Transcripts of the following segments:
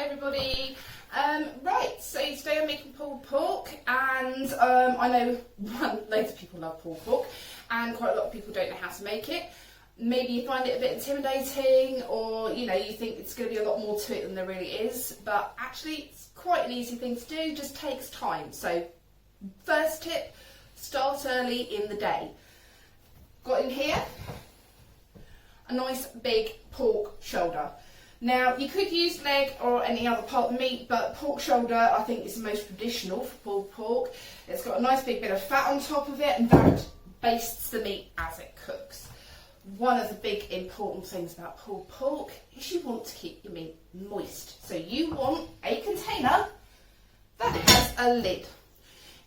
everybody. Right, so today I'm making pulled pork, and I know loads of people love pulled pork, and quite a lot of people don't know how to make it. Maybe you find it a bit intimidating, or you think it's going to be a lot more to it than there really is, but actually it's quite an easy thing to do, just takes time. So first tip, start early in the day. Got in here a nice big pork shoulder. Now you could use leg or any other part of meat, but pork shoulder I think is the most traditional for pulled pork. It's got a nice big bit of fat on top of it, and that bastes the meat as it cooks. One of the big important things about pulled pork is you want to keep your meat moist. So you want a container that has a lid.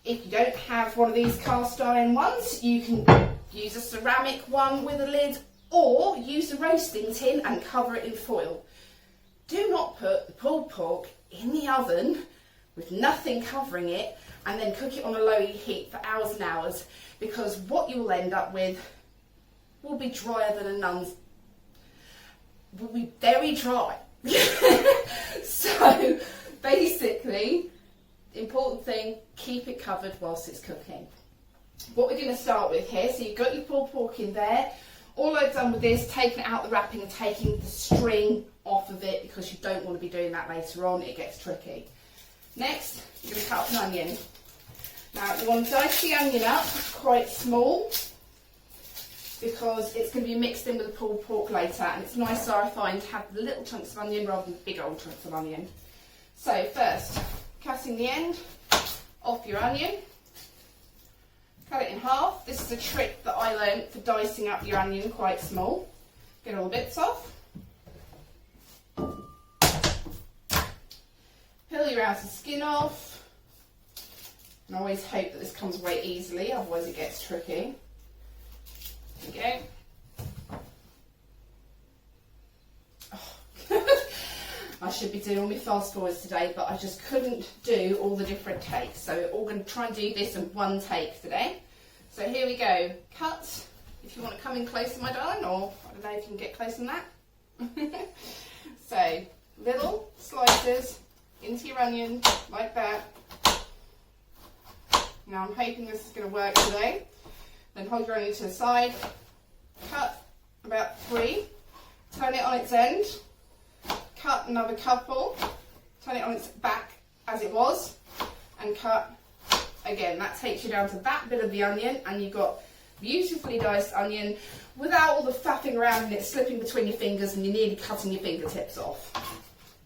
If you don't have one of these cast iron ones, you can use a ceramic one with a lid, or use a roasting tin and cover it in foil. Do not put the pulled pork in the oven with nothing covering it and then cook it on a low heat for hours and hours, because what you will end up with will be drier than a nun's. Will be very dry. So basically, important thing, keep it covered whilst it's cooking. What we're going to start with here, so you've got your pulled pork in there. All I've done with this, taking it out the wrapping and taking the string off of it, because you don't want to be doing that later on, it gets tricky. Next, you're going to cut up an onion. Now you want to dice the onion up quite small, because it's going to be mixed in with the pulled pork later, and it's nicer, I find, to have the little chunks of onion rather than big old chunks of onion. So first, cutting the end off your onion. Cut it in half. This is a trick that I learned for dicing up your onion quite small. Get all the bits off. Peel your outer skin off. And I always hope that this comes away easily, otherwise it gets tricky. There we go. Oh. I should be doing all my fast forwards today, but I just couldn't do all the different takes. So we're all going to try and do this in one take today. So here we go. Cut, if you want to come in closer, my darling, or I don't know if you can get closer than that. So little slices into your onion, like that. Now I'm hoping this is going to work today. Then hold your onion to the side, cut about 3, turn it on its end, cut another couple, turn it on its back as it was, and cut again. That takes you down to that bit of the onion, and you've got beautifully diced onion without all the faffing around and it slipping between your fingers and you're nearly cutting your fingertips off.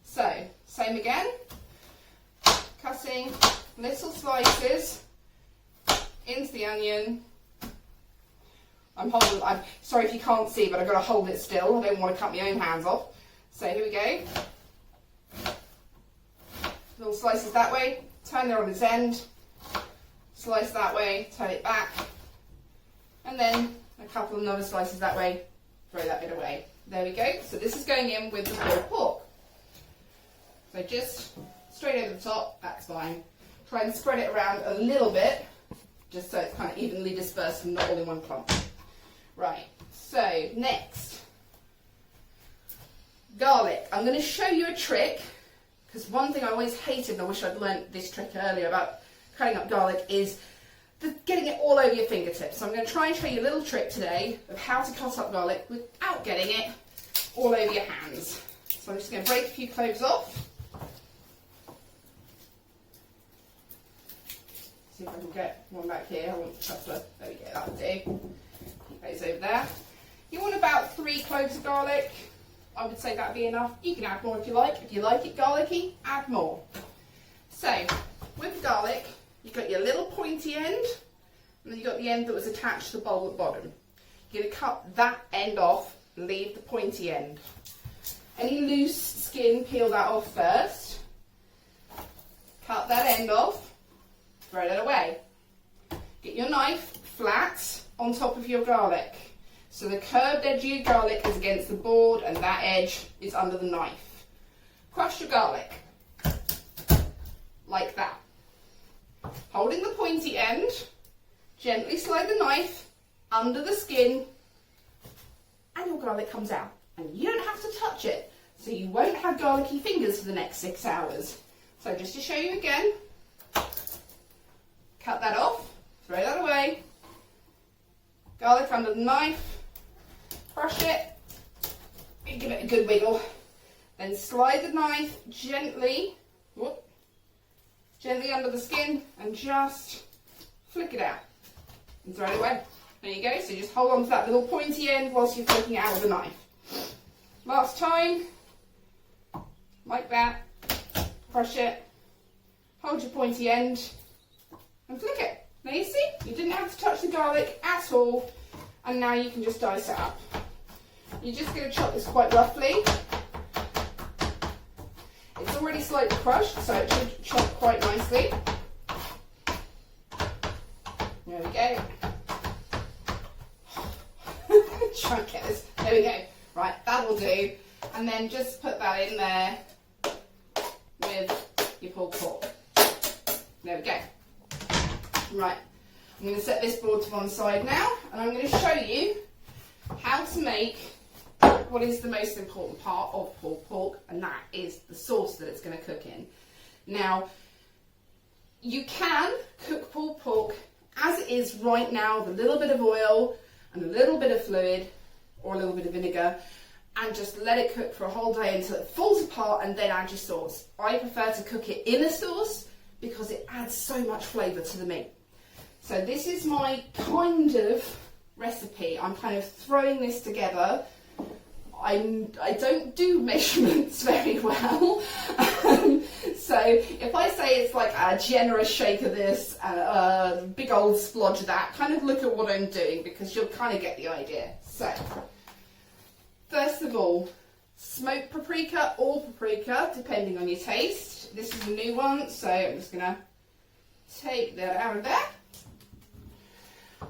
So, same again, cutting little slices into the onion. I'm sorry if you can't see, but I've got to hold it still. I don't want to cut my own hands off. So here we go. Little slices that way, turn it on its end, slice that way, turn it back, and then a couple of other slices that way, throw that bit away. There we go. So this is going in with the pulled pork. So just straight over the top, that's fine. Try and spread it around a little bit, just so it's kind of evenly dispersed and not all in one clump. Right, so next, garlic. I'm going to show you a trick, because one thing I always hated, and I wish I'd learned this trick earlier about cutting up garlic, is getting it all over your fingertips. So I'm going to try and show you a little trick today of how to cut up garlic without getting it all over your hands. So I'm just going to break a few cloves off. See if I can get one back here. I want a couple of, there we go, that'll do. Keep those over there. You want about 3 cloves of garlic. I would say that'd be enough. You can add more if you like. If you like it garlicky, add more. So, with the garlic, you've got your little pointy end, and then you've got the end that was attached to the bowl at the bottom. You're going to cut that end off, leave the pointy end. Any loose skin, peel that off first. Cut that end off, throw that away. Get your knife flat on top of your garlic. So the curved edge of your garlic is against the board and that edge is under the knife. Crush your garlic, like that. Holding the pointy end, gently slide the knife under the skin and your garlic comes out. And you don't have to touch it. so you won't have garlicky fingers for the next 6 hours. So just to show you again, cut that off, throw that away, garlic under the knife, crush it, and give it a good wiggle. Then slide the knife gently, gently under the skin and just flick it out and throw it away. There you go, so just hold on to that little pointy end whilst you're flicking it out with the knife. Last time, like that, crush it, hold your pointy end and flick it. Now you see, you didn't have to touch the garlic at all, and now you can just dice it up. You're just going to chop this quite roughly. It's already slightly crushed, so it should chop quite nicely. There we go. Try and get this. There we go. Right, that'll do. And then just put that in there with your pulled pork. There we go. Right, I'm going to set this board to one side now, and I'm going to show you how to make what is the most important part of pulled pork, and that is the sauce that it's going to cook in. Now, you can cook pulled pork as it is right now with a little bit of oil and a little bit of fluid or a little bit of vinegar, and just let it cook for a whole day until it falls apart and then add your sauce. I prefer to cook it in a sauce because it adds so much flavour to the meat. So this is my kind of recipe. I'm kind of throwing this together. I don't do measurements very well. So if I say it's like a generous shake of this, a big old splodge of that, kind of look at what I'm doing because you'll kind of get the idea. So, first of all, smoked paprika or paprika, depending on your taste. This is a new one, so I'm just going to take that out of there.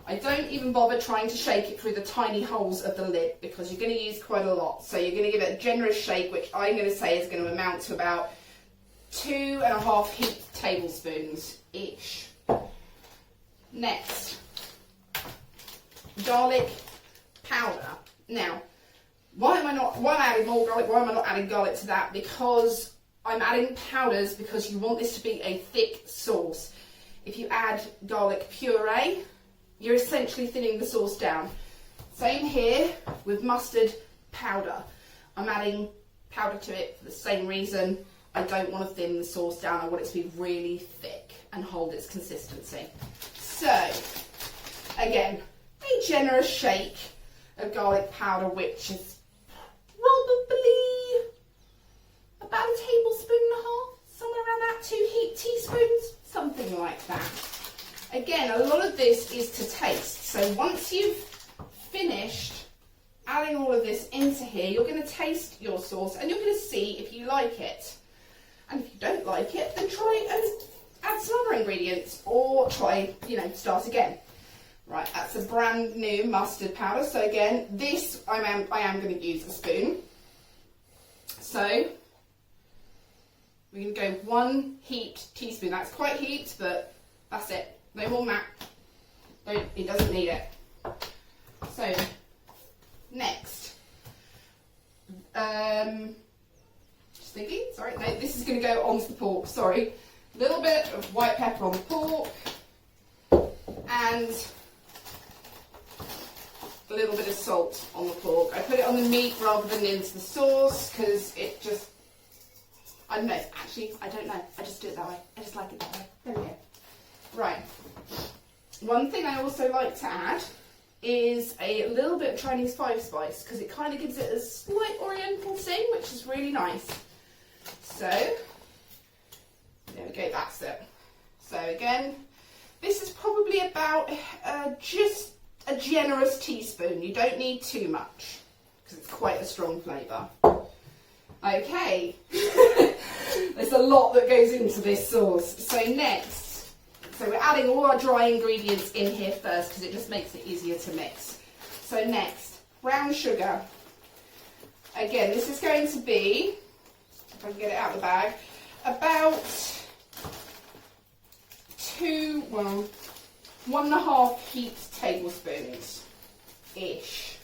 I don't even bother trying to shake it through the tiny holes of the lid because you're going to use quite a lot. So you're going to give it a generous shake, which I'm going to say is going to amount to about 2.5 heaped tablespoons-ish. Next, garlic powder. Now, why am I adding more garlic? Why am I not adding garlic to that? Because I'm adding powders because you want this to be a thick sauce. If you add garlic puree, you're essentially thinning the sauce down. Same here with mustard powder. I'm adding powder to it for the same reason. I don't want to thin the sauce down. I want it to be really thick and hold its consistency. So, again, a generous shake of garlic powder, which is probably about a tablespoon and a half, somewhere around that, 2 heaped teaspoons, something like that. Again, a lot of this is to taste. So once you've finished adding all of this into here, you're going to taste your sauce and you're going to see if you like it. And if you don't like it, then try and add some other ingredients or try, start again. Right, that's a brand new mustard powder. So again, this I am going to use a spoon. So we're going to go 1 heaped teaspoon. That's quite heaped, but that's it. No more than that. It doesn't need it. So, next. Just thinking, sorry, no, this is going to go onto the pork, sorry. A little bit of white pepper on the pork. And a little bit of salt on the pork. I put it on the meat rather than into the sauce because it just, I don't know, actually, I don't know. I just do it that way. I just like it that way. There we go. Right, one thing I also like to add is a little bit of Chinese 5 spice because it kind of gives it a slight oriental sting, which is really nice. So, there we go, that's it. So again, this is probably about just a generous teaspoon. You don't need too much because it's quite a strong flavour. Okay, there's a lot that goes into this sauce. So next, so we're adding all our dry ingredients in here first because it just makes it easier to mix. So next, brown sugar. Again, this is going to be, if I can get it out of the bag, about 1.5 heaped tablespoons-ish.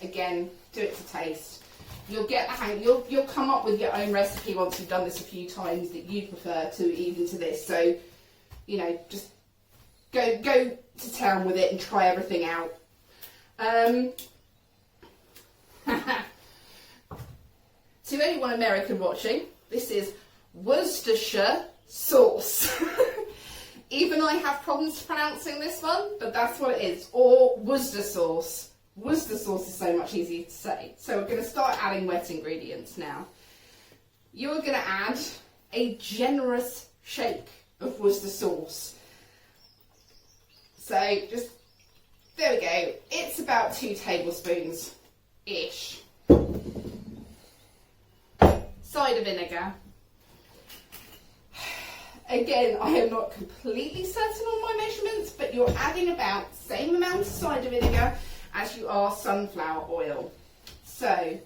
Again, do it to taste. You'll get the hang. You'll come up with your own recipe once you've done this a few times that you prefer to even to this. So, you know, just go to town with it and try everything out. To anyone American watching, this is Worcestershire sauce. Even I have problems pronouncing this one, but that's what it is. Or Worcester sauce. Worcester sauce is so much easier to say. So we're going to start adding wet ingredients now. You're going to add a generous shake of Worcester sauce. So just, there we go. It's about 2 tablespoons-ish. Cider vinegar. Again, I am not completely certain on my measurements, but you're adding about the same amount of cider vinegar as you are sunflower oil. So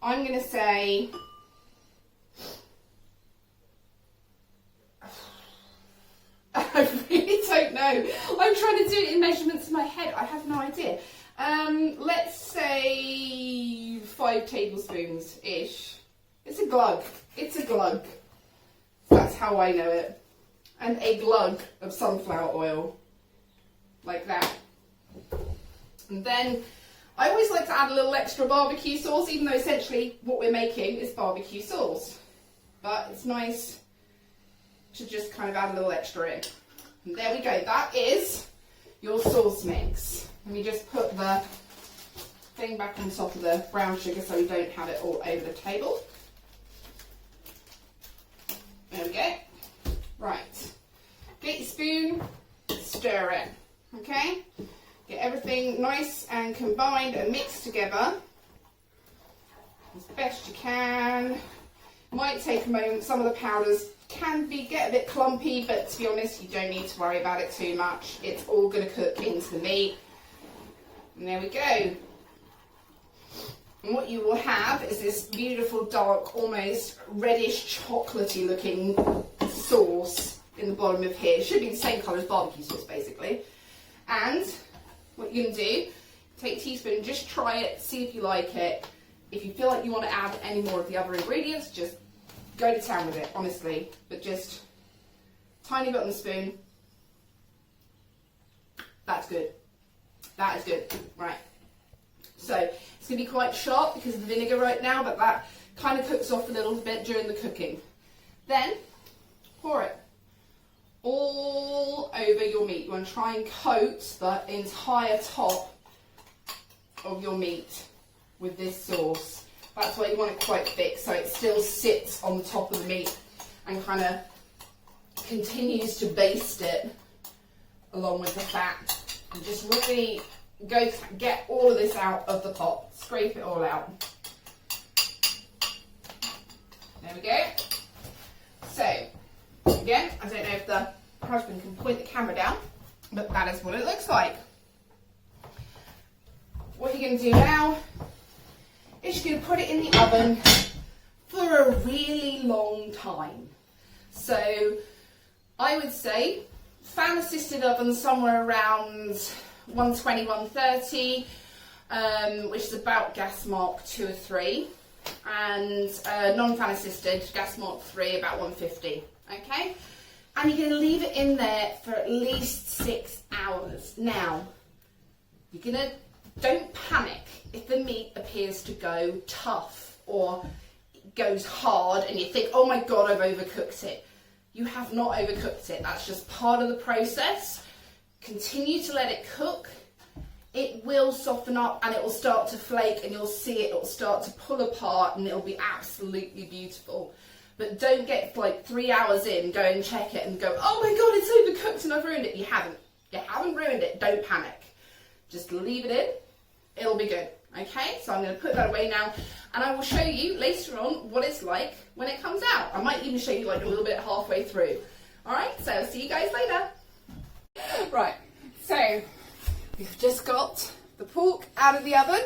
I'm going to say I really don't know. I'm trying to do it in measurements in my head. I have no idea. Let's say 5 tablespoons-ish. It's a glug. It's a glug. That's how I know it. And a glug of sunflower oil. Like that. And then I always like to add a little extra barbecue sauce, even though essentially what we're making is barbecue sauce. But it's nice to just kind of add a little extra in. And there we go. That is your sauce mix. Let me just put the thing back on top of the brown sugar so we don't have it all over the table. There we go. Right. Get your spoon, stir it. Okay? Get everything nice and combined and mixed together as best you can. Might take a moment. Some of the powders can get a bit clumpy, but to be honest, you don't need to worry about it too much. It's all going to cook into the meat. And there we go. And what you will have is this beautiful, dark, almost reddish, chocolatey looking sauce in the bottom of here. It should be the same colour as barbecue sauce, basically. And what you're going to do, take a teaspoon and just try it, see if you like it. If you feel like you want to add any more of the other ingredients, just go to town with it, honestly. But just tiny bit on the spoon. That's good. That is good. Right. So it's going to be quite sharp because of the vinegar right now, but that kind of cooks off a little bit during the cooking. Then pour it all over your meat. You want to try and coat the entire top of your meat with this sauce. That's why you want it quite thick, so it still sits on the top of the meat and kind of continues to baste it along with the fat. And just really get all of this out of the pot. Scrape it all out. There we go. So, again, I don't know if the husband can point the camera down, but that is what it looks like. What you're going to do now is you're going to put it in the oven for a really long time. So, I would say fan assisted oven somewhere around 120, 130, which is about gas mark 2 or 3, and non-fan assisted gas mark 3 about 150. Okay, and you're going to leave it in there for at least 6 hours. Now, don't panic if the meat appears to go tough or goes hard and you think, oh my god, I've overcooked it. You have not overcooked it. That's just part of the process. Continue to let it cook. It will soften up and it will start to flake, and you'll see it will start to pull apart, and it'll be absolutely beautiful. But don't get like 3 hours in, go and check it and go, oh my god, it's overcooked and I've ruined it. You haven't. You haven't ruined it. Don't panic. Just leave it in. It'll be good. Okay, so I'm going to put that away now, and I will show you later on what it's like when it comes out. I might even show you like a little bit halfway through. Alright, so I'll see you guys later. Right, so we've just got the pork out of the oven,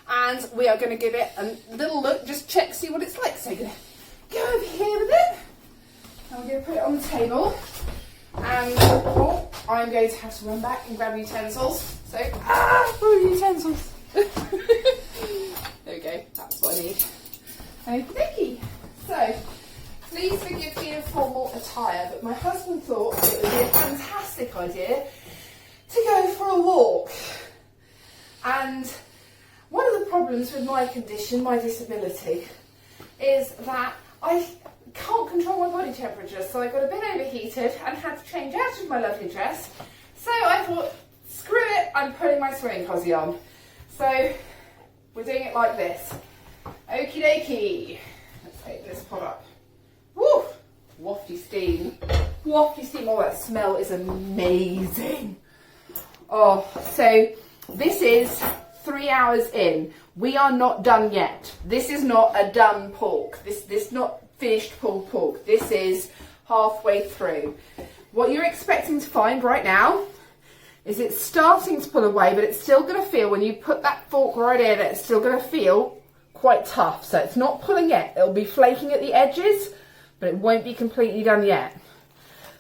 and we are going to give it a little look, just check, see what it's like. So you're going to go over here with it, and we're going to put it on the table, and I'm going to have to run back and grab utensils. So, utensils. There we go, that's what I need. Okie dokie. So, please forgive the informal attire, but my husband thought it would be a fantastic idea to go for a walk. And one of the problems with my condition, my disability, is that I can't control my body temperature, so I got a bit overheated and had to change out of my lovely dress. So I thought, screw it, I'm putting my swimming cosy on. So we're doing it like this. Okie dokie. Let's open this pot up. Woo! Wafty steam. Wafty steam. Oh, that smell is amazing. Oh, so this is 3 hours in. We are not done yet. This is not a done pork. This not finished pulled pork. This is halfway through. What you're expecting to find right now is it's starting to pull away, but it's still going to feel, when you put that fork right in, it's still going to feel quite tough. So it's not pulling yet. It'll be flaking at the edges, but it won't be completely done yet.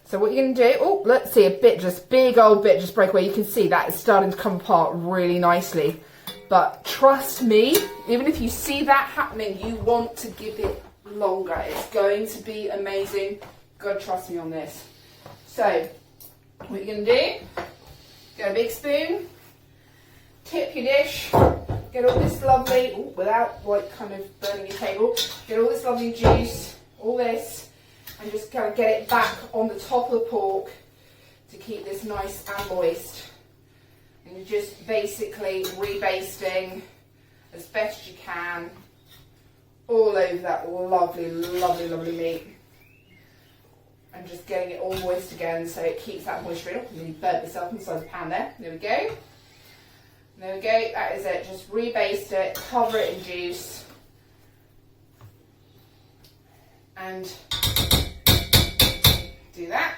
So what you're going to do, oh, let's see, a bit, just big old bit just break away. You can see that it's starting to come apart really nicely. But trust me, even if you see that happening, you want to give it longer. It's going to be amazing. You've got to trust me on this. So what you're going to do, get a big spoon, tip your dish, get all this lovely, without like kind of burning your table, get all this lovely juice, all this, and just kind of get it back on the top of the pork to keep this nice and moist. And you're just basically rebasting as best you can all over that lovely, lovely, lovely meat. And just getting it all moist again so it keeps that moisture in. You burnt yourself inside the pan there. There we go. There we go. That is it. Just rebaste it, cover it in juice. And do that.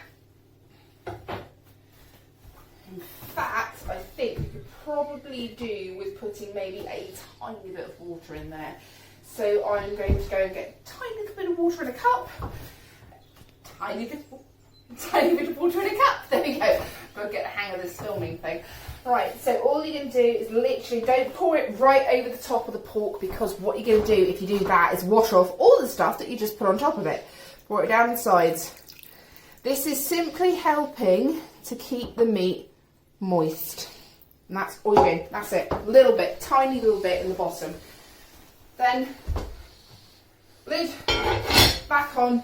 In fact, I think you could probably do with putting maybe a tiny bit of water in there. So I'm going to go and get a tiny little bit of water in a cup. Tiny bit of water in a cup. There we go. I've got to get the hang of this filming thing. Right, so all you're going to do is literally, don't pour it right over the top of the pork, because what you're going to do if you do that is wash off all the stuff that you just put on top of it. Pour it down the sides. This is simply helping to keep the meat moist. And that's all you're doing. That's it. A little bit, tiny little bit in the bottom. Then, lid back on,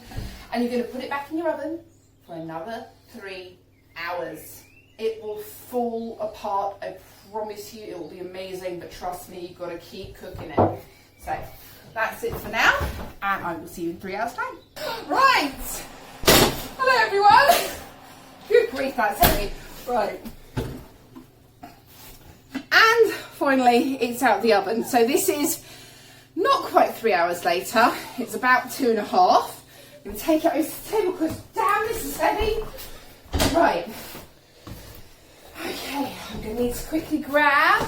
and you're going to put it back in your oven for another 3 hours. It will fall apart, I promise you. It will be amazing, but trust me, you've got to keep cooking it. So that's it for now, and I will see you in 3 hours time. Right, hello everyone. Good grief, that's heavy. Right, and finally it's out of the oven. So this is not quite 3 hours later. It's about 2.5. I'm going to take it over the table because damn, this is heavy. Right. Okay, I'm going to need to quickly grab.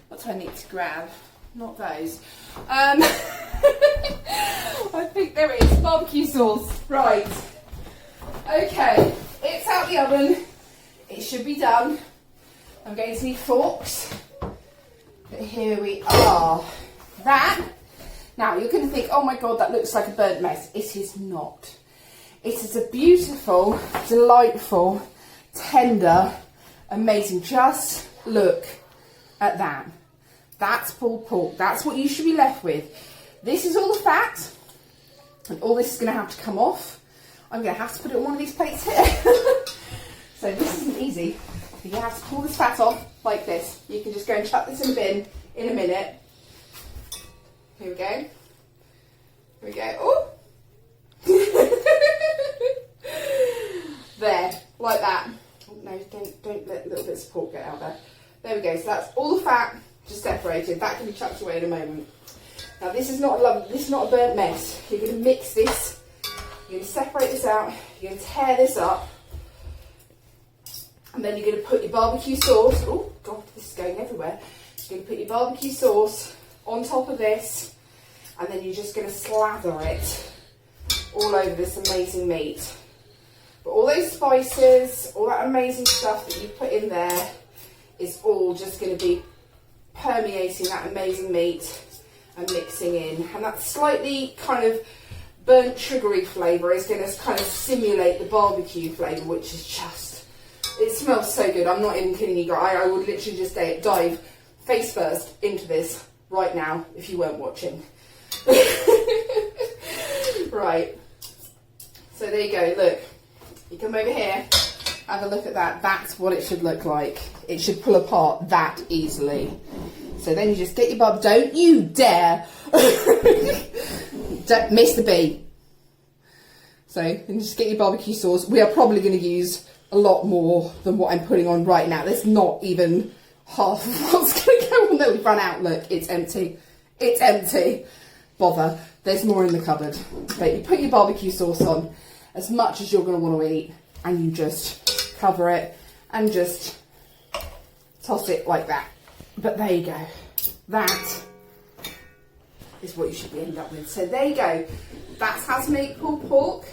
What do I need to grab? Not those. I think there it is. Barbecue sauce. Right. Okay, it's out the oven. It should be done. I'm going to need forks. But here we are. That. Now you're going to think, oh my god, that looks like a burnt mess. It is not. It is a beautiful, delightful, tender, amazing. Just look at that. That's pulled pork. That's what you should be left with. This is all the fat, and all this is going to have to come off. I'm going to have to put it on one of these plates here. So this isn't easy. You have to pull this fat off like this. You can just go and chuck this in the bin in a minute. Here we go. Here we go. Oh! There, like that. Oh, no, don't let little bits of pork get out there. There we go. So that's all the fat just separated. That can be chucked away in a moment. Now this is not a burnt mess. You're going to mix this. You're going to separate this out. You're going to tear this up. And then you're going to put your barbecue sauce. Oh god, this is going everywhere. You're going to put your barbecue sauce on top of this, and then you're just going to slather it all over this amazing meat. But all those spices, all that amazing stuff that you put in there is all just going to be permeating that amazing meat, and mixing in. And that slightly kind of burnt sugary flavour is going to kind of simulate the barbecue flavour, which is just, it smells so good. I'm not even kidding you guys. I would literally just dive face first into this right now if you weren't watching. Right, so there you go. Look, you come over here, have a look at that. That's what it should look like. It should pull apart that easily. So then you just get your don't you dare don't miss the beat. So then just get your barbecue sauce. We are probably going to use a lot more than what I'm putting on right now. There's not even half of what's going to go on there. We've run out. Look, it's empty. It's empty. Bother. There's more in the cupboard. But you put your barbecue sauce on as much as you're going to want to eat, and you just cover it and just toss it like that. But there you go. That is what you should end up with. So there you go. That's how to make pulled pork.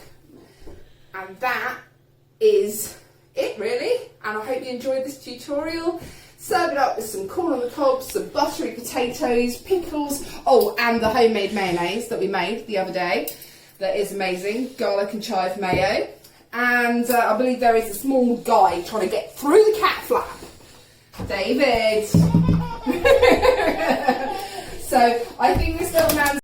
And that is it really. And I hope you enjoyed this tutorial. Serve it up with some corn on the cob, some buttery potatoes, pickles, oh, and the homemade mayonnaise that we made the other day. That is amazing. Garlic and chive mayo. And I believe there is a small guy trying to get through the cat flap. David. So I think this little man's